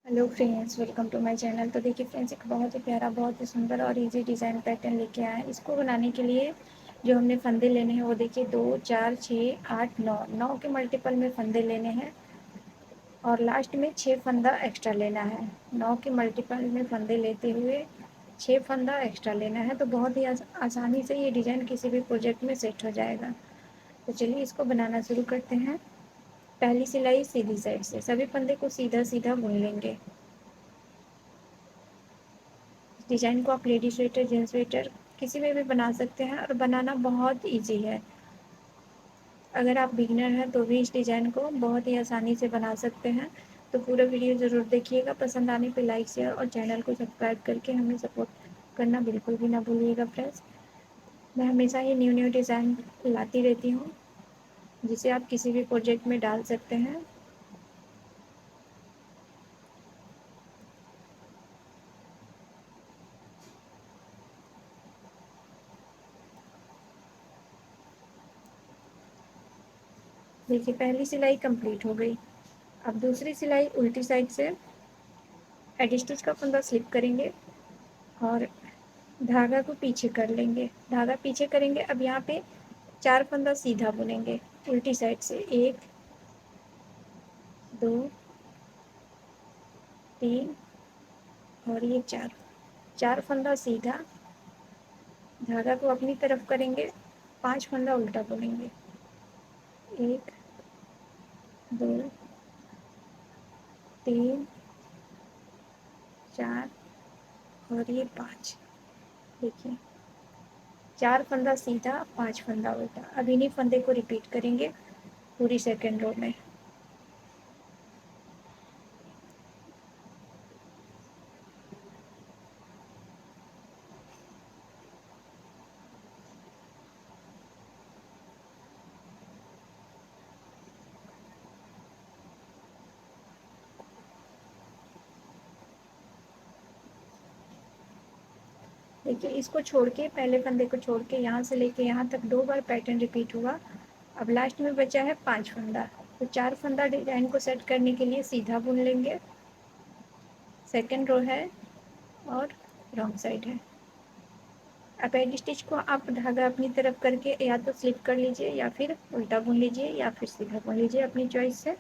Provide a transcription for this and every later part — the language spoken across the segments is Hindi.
Hello friends, welcome to my channel. तो देखिए फ्रेंड्स, एक बहुत ही प्यारा, बहुत ही सुंदर और इजी डिज़ाइन पैटर्न लेके आए हैं। इसको बनाने के लिए जो हमने फंदे लेने हैं वो देखिए 2, 4, 6, 8, 9, 9 के मल्टीपल में फंदे लेने हैं और लास्ट में 6 फंदा एक्स्ट्रा लेना है। 9 के मल्टीपल में फंदे लेते हुए 6 फंदा एक्स्ट्रा लेना है। तो बहुत ही आसानी से ये डिज़ाइन किसी भी प्रोजेक्ट में सेट हो जाएगा। तो चलिए इसको बनाना शुरू करते हैं। पहली सिलाई सीधी साइड से सभी फंदे को सीधा सीधा बुन लेंगे। डिज़ाइन को आप लेडी स्वेटर, जेंट्स स्वेटर किसी में भी बना सकते हैं और बनाना बहुत इजी है। अगर आप बिगिनर हैं तो भी इस डिज़ाइन को बहुत ही आसानी से बना सकते हैं। तो पूरा वीडियो ज़रूर देखिएगा। पसंद आने पे लाइक, शेयर और चैनल को सब्सक्राइब करके हमें सपोर्ट करना बिल्कुल भी ना भूलिएगा फ्रेंड्स। मैं हमेशा ही न्यू न्यू डिज़ाइन लाती रहती हूँ जिसे आप किसी भी प्रोजेक्ट में डाल सकते हैं। देखिए पहली सिलाई कंप्लीट हो गई। अब दूसरी सिलाई उल्टी साइड से एडी स्टिच का फंदा स्लिप करेंगे और धागा को पीछे कर लेंगे। धागा पीछे करेंगे। अब यहाँ पे 4 फंदा सीधा बुनेंगे उल्टी साइड से। 1, 2, 3 और ये 4। 4 फंदा सीधा, धागा को अपनी तरफ करेंगे, 5 फंदा उल्टा बुनेंगे। 1, 2, 3, 4 और ये 5। देखिए 4 फंदा सीधा, 5 फंदा उल्टा। अब इन्हीं फंदे को रिपीट करेंगे पूरी सेकेंड रो में। देखिए इसको छोड़ के, पहले फंदे को छोड़ के यहाँ से लेके यहाँ तक 2 बार पैटर्न रिपीट हुआ। अब लास्ट में बचा है 5 फंदा। तो 4 फंदा डिजाइन को सेट करने के लिए सीधा बुन लेंगे। सेकेंड रो है और रॉन्ग साइड है। अब एड स्टिच को आप धागा अपनी तरफ करके या तो स्लिप कर लीजिए या फिर उल्टा बुन लीजिए या फिर सीधा बुन लीजिए, अपनी चॉइस से।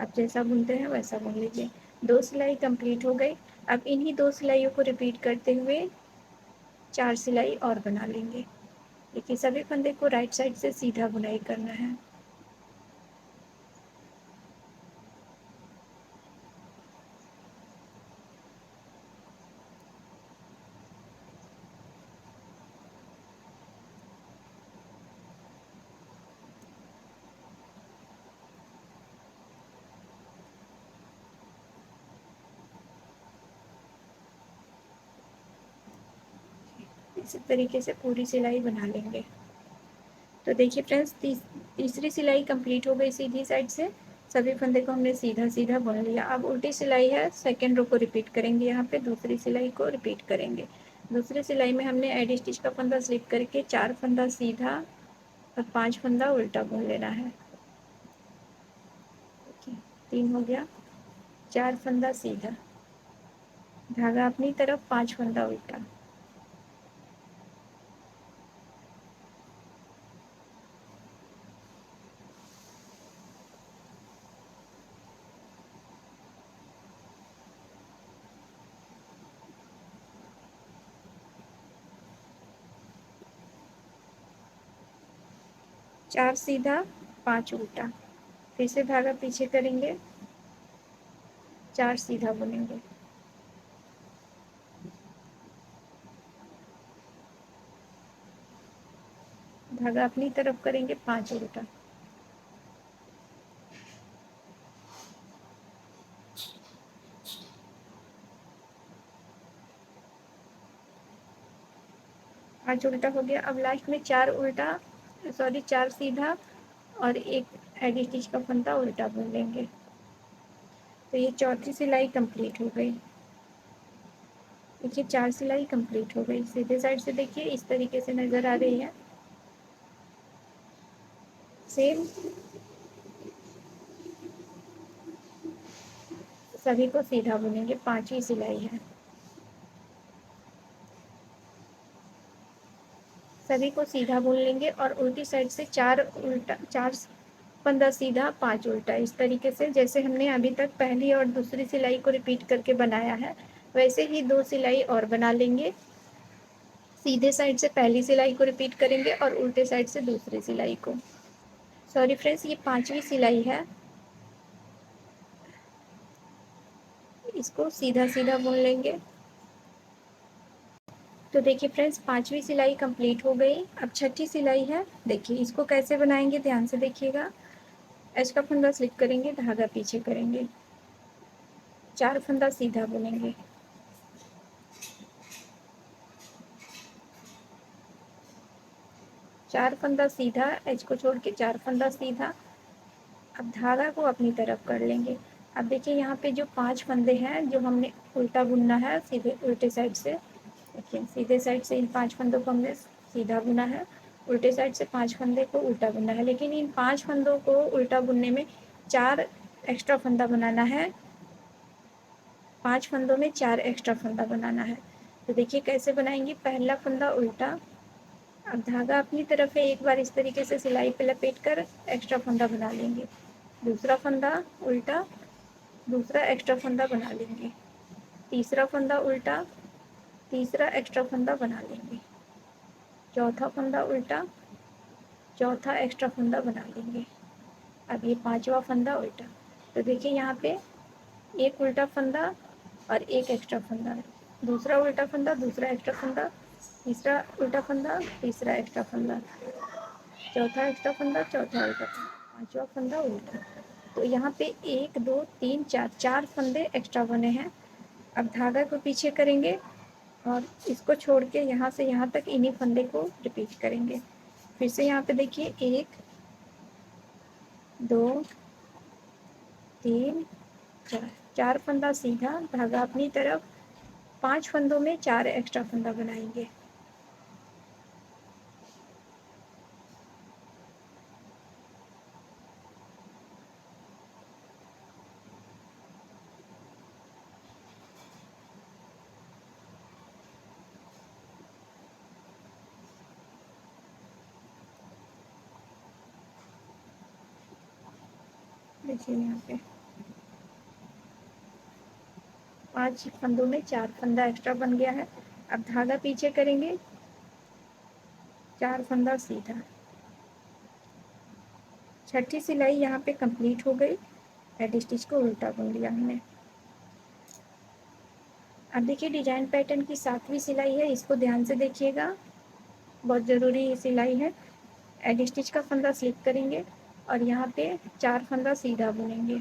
आप जैसा बुनते हैं वैसा बुन लीजिए। 2 सिलाई कंप्लीट हो गई। अब इन्हीं 2 सिलाइयों को रिपीट करते हुए 4 सिलाई और बना लेंगे। देखिए सभी फंदे को राइट साइड से सीधा बुनाई करना है। इसी तरीके से पूरी सिलाई बना लेंगे। तो देखिए फ्रेंड्स, तीसरी सिलाई कंप्लीट हो गई सीधी साइड से। सभी फंदे को हमने सीधा सीधा बुन लिया। अब उल्टी सिलाई है, सेकेंड रो को रिपीट करेंगे। यहाँ पे दूसरी सिलाई को रिपीट करेंगे। दूसरी सिलाई में हमने एडी स्टिच का फंदा स्लिप करके 4 फंदा सीधा और 5 फंदा उल्टा बुन लेना है। देखिए 3 हो गया। 4 फंदा सीधा, धागा अपनी तरफ, 5 फंदा उल्टा। 4 सीधा, 5 उल्टा। फिर से धागा पीछे करेंगे, 4 सीधा बुनेंगे। धागा अपनी तरफ करेंगे, 5 उल्टा। आज उल्टा हो गया। अब लास्ट में 4 उल्टा, सॉरी 4 सीधा और एक एडी स्टिच का फंदा उल्टा बुन लेंगे। तो ये चौथी सिलाई कंप्लीट हो गई। देखिए 4 सिलाई कंप्लीट हो गई। सीधे साइड से देखिए इस तरीके से नज़र आ रही है। सेम सभी को सीधा बुनेंगे, 5वीं सिलाई है। सभी को सीधा बुन लेंगे और उल्टी साइड से 4 उल्टा, 4 फंदा सीधा, 5 उल्टा, इस तरीके से जैसे हमने अभी तक पहली और दूसरी सिलाई को रिपीट करके बनाया है वैसे ही 2 सिलाई और बना लेंगे। सीधे साइड से पहली सिलाई को रिपीट करेंगे और उल्टे साइड से दूसरी सिलाई को। सॉरी फ्रेंड्स, ये 5वीं सिलाई है, इसको सीधा सीधा बुन लेंगे। तो देखिए फ्रेंड्स, 5वीं सिलाई कंप्लीट हो गई। अब 6ठी सिलाई है। देखिए इसको कैसे बनाएंगे, ध्यान से देखिएगा। एच का फंदा स्लिप करेंगे, धागा पीछे करेंगे, 4 फंदा सीधा बुनेंगे, चार फंदा सीधा, एच को छोड़ के 4 फंदा सीधा। अब धागा को अपनी तरफ कर लेंगे। अब देखिए यहाँ पे जो 5 फंदे हैं जो हमने उल्टा बुनना है, सीधे उल्टे साइड से। देखिए सीधे साइड से इन 5 फंदों को हमने सीधा बुना है, उल्टे साइड से 5 फंदे को उल्टा बुनना है। लेकिन इन 5 फंदों को उल्टा बुनने में 4 एक्स्ट्रा फंदा बनाना है, 5 फंदों में 4 एक्स्ट्रा फंदा बनाना है। तो देखिए कैसे बनाएंगे। पहला फंदा उल्टा, अब धागा अपनी तरफ है, एक बार इस तरीके से सिलाई पे लपेट कर एक्स्ट्रा फंदा बना लेंगे। दूसरा फंदा उल्टा, दूसरा एक्स्ट्रा फंदा बना लेंगे। तीसरा फंदा उल्टा, तीसरा एक्स्ट्रा फंदा बना लेंगे। चौथा फंदा उल्टा, चौथा एक्स्ट्रा फंदा बना लेंगे। अब ये 5वां फंदा उल्टा। तो देखिए यहाँ पे एक उल्टा फंदा और एक एक्स्ट्रा फंदा, दूसरा उल्टा फंदा, दूसरा एक्स्ट्रा फंदा, तीसरा उल्टा फंदा, तीसरा एक्स्ट्रा फंदा, चौथा एक्स्ट्रा फंदा, चौथा उल्टा फंदा, 5वां फंदा उल्टा। तो यहाँ पे 1 2 3 4, 4 फंदे एक्स्ट्रा बने हैं। अब धागा को पीछे करेंगे और इसको छोड़ के यहाँ से यहाँ तक इन्हीं फंदे को रिपीट करेंगे। फिर से यहाँ पे देखिए 1 2 3 4, 4 फंदा सीधा, धागा अपनी तरफ, 5 फंदों में 4 एक्स्ट्रा फंदा बनाएंगे। देखिए यहाँ पे 5 फंदों में 4 फंदा एक्स्ट्रा बन गया है। अब धागा पीछे करेंगे, 4 फंदा सीधा। 6ठी सिलाई यहाँ पे कंप्लीट हो गई। हेड स्टिच को उल्टा बुन लिया हमने। अब देखिए डिजाइन पैटर्न की 7वीं सिलाई है, इसको ध्यान से देखिएगा, बहुत ज़रूरी सिलाई है। हेड स्टिच का फंदा स्लिप करेंगे और यहाँ पे 4 फंदा सीधा बुनेंगे।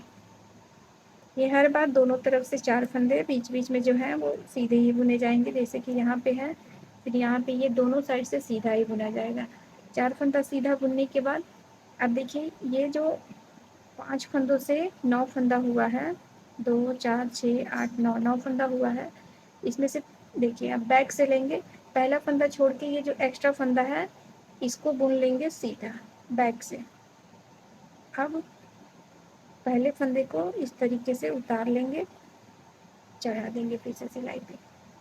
ये हर बार दोनों तरफ से 4 फंदे बीच बीच में जो है वो सीधे ही बुने जाएंगे, जैसे कि यहाँ पे है, फिर यहाँ पे ये दोनों साइड से सीधा ही बुना जाएगा। 4 फंदा सीधा बुनने के बाद अब देखिए ये जो 5 फंदों से 9 फंदा हुआ है, 2 4 6 8 9, 9 फंदा हुआ है। इसमें से देखिए अब बैक से लेंगे, पहला फंदा छोड़ के ये जो एक्स्ट्रा फंदा है इसको बुन लेंगे सीधा बैक से। अब पहले फंदे को इस तरीके से उतार लेंगे, चढ़ा देंगे फिर से सिलाई पे।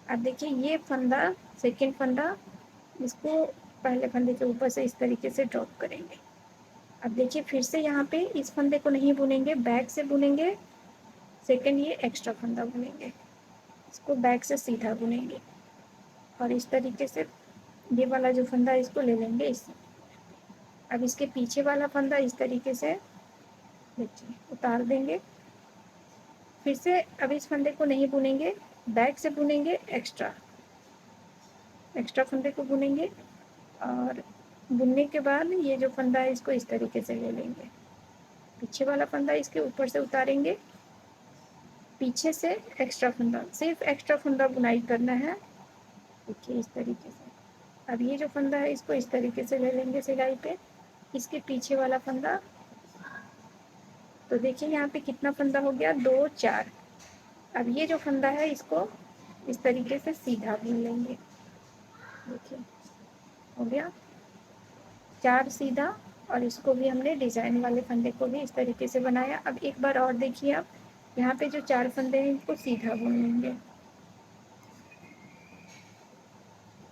अब देखिए ये फंदा, सेकेंड फंदा, इसको पहले फंदे के ऊपर से इस तरीके से ड्रॉप करेंगे। अब देखिए फिर से यहाँ पे इस फंदे को नहीं बुनेंगे, बैक से बुनेंगे। सेकेंड ये एक्स्ट्रा फंदा बुनेंगे, इसको बैक से सीधा बुनेंगे और इस तरीके से ये वाला जो फंदा इसको ले लेंगे इससे। अब इसके पीछे वाला फंदा इस तरीके से देखिए उतार देंगे। फिर से अब इस फंदे को नहीं बुनेंगे, बैक से बुनेंगे, एक्स्ट्रा एक्स्ट्रा फंदे को बुनेंगे और बुनने के बाद ये जो फंदा है इसको इस तरीके से ले लेंगे। पीछे वाला फंदा इसके ऊपर से उतारेंगे, पीछे से एक्स्ट्रा फंदा, सिर्फ एक्स्ट्रा फंदा बुनाई करना है। देखिए इस तरीके से। अब ये जो फंदा है इसको इस तरीके से ले लेंगे सिलाई पे, इसके पीछे वाला फंदा। तो देखिए यहाँ पे कितना फंदा हो गया, 2 4। अब ये जो फंदा है इसको इस तरीके से सीधा बुन लेंगे। देखिए हो गया 4 सीधा, और इसको भी हमने डिज़ाइन वाले फंदे को भी इस तरीके से बनाया। अब एक बार और देखिए आप, यहाँ पे जो 4 फंदे हैं इनको सीधा बुन लेंगे,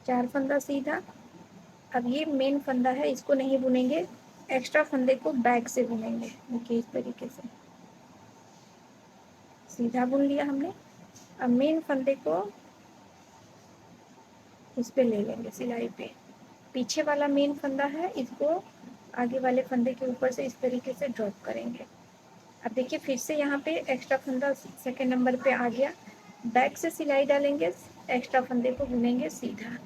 4 फंदा सीधा। अब ये मेन फंदा है, इसको नहीं बुनेंगे, एक्स्ट्रा फंदे को बैक से बुनेंगे। देखिए इस तरीके से सीधा बुन लिया हमने। अब मेन फंदे को इस पे ले लेंगे सिलाई पे, पीछे वाला मेन फंदा है इसको आगे वाले फंदे के ऊपर से इस तरीके से ड्रॉप करेंगे। अब देखिए फिर से यहाँ पे एक्स्ट्रा फंदा सेकेंड नंबर पे आ गया, बैक से सिलाई डालेंगे, एक्स्ट्रा फंदे को बुनेंगे सीधा।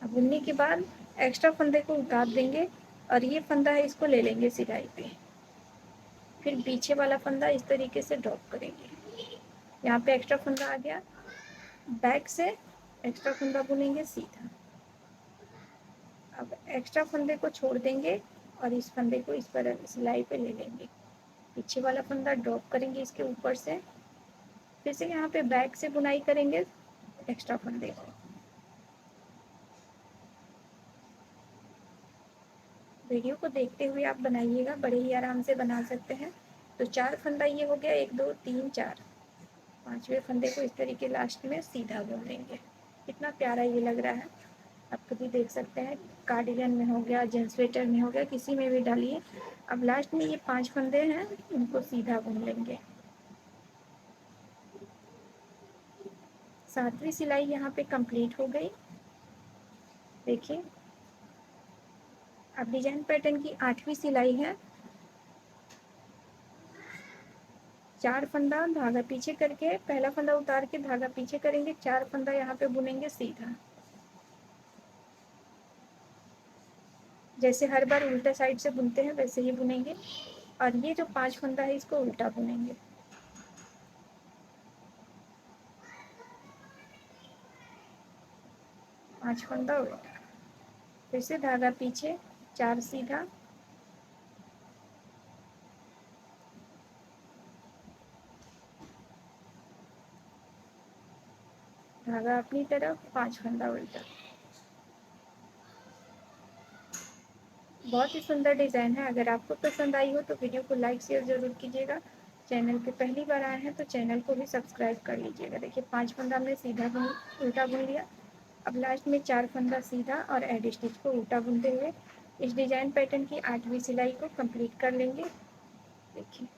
अब बुनने के बाद एक्स्ट्रा फंदे को उतार देंगे और ये फंदा है इसको ले लेंगे सिलाई पे, फिर पीछे वाला फंदा इस तरीके से ड्रॉप करेंगे। यहाँ पे एक्स्ट्रा फंदा आ गया, बैक से एक्स्ट्रा फंदा बुनेंगे सीधा। अब एक्स्ट्रा फंदे को छोड़ देंगे और इस फंदे को इस पर सिलाई पे ले लेंगे, पीछे वाला फंदा ड्रॉप करेंगे इसके ऊपर से, फिर से यहाँ पे बैक से बुनाई करेंगे एक्स्ट्रा फंदे को। वीडियो को देखते हुए आप बनाइएगा, बड़े ही आराम से बना सकते हैं। तो 4 फंदा ये हो गया, 1 2 3 4, 5वें फंदे को इस तरीके लास्ट में सीधा बुन लेंगे। कितना प्यारा ये लग रहा है, आप कभी देख सकते हैं कार्डिगन में हो गया, जेंट्स स्वेटर में हो गया, किसी में भी डालिए। अब लास्ट में ये 5 फंदे हैं इनको सीधा बुन लेंगे। 7वीं सिलाई यहाँ पे कंप्लीट हो गई। देखिए अब डिजाइन पैटर्न की 8वीं सिलाई है। 4 फंदा धागा पीछे करके, पहला फंदा उतार के धागा पीछे करेंगे, 4 फंदा यहाँ पे बुनेंगे सीधा, जैसे हर बार उल्टा साइड से बुनते हैं वैसे ही बुनेंगे। और ये जो 5 फंदा है इसको उल्टा बुनेंगे। पांच फंदा उल्टा, फिर से धागा पीछे, 4 सीधा, धागा अपनी तरफ, 5 फंदा उल्टा। बहुत ही सुंदर डिज़ाइन है। अगर आपको पसंद आई हो तो वीडियो को लाइक शेयर ज़रूर कीजिएगा। चैनल पे पहली बार आए हैं तो चैनल को भी सब्सक्राइब कर लीजिएगा। देखिए 5 फंदा हमने सीधा बुन, उल्टा बुन लिया। अब लास्ट में 4 फंदा सीधा और एड स्टिच को उल्टा बुनते हुए इस डिज़ाइन पैटर्न की 8वीं सिलाई को कंप्लीट कर लेंगे। देखिए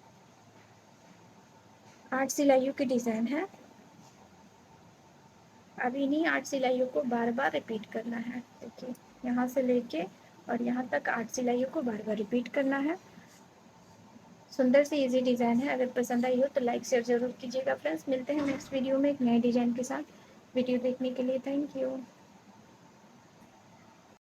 8 सिलाइयों की डिज़ाइन है। अब इन्हीं 8 सिलाइयों को बार बार रिपीट करना है। देखिए यहाँ से लेके और यहाँ तक 8 सिलाइयों को बार बार रिपीट करना है। सुंदर सी इजी डिज़ाइन है। अगर पसंद आई हो तो लाइक शेयर ज़रूर कीजिएगा फ्रेंड्स। मिलते हैं नेक्स्ट वीडियो में एक नए डिज़ाइन के साथ। वीडियो देखने के लिए थैंक यू।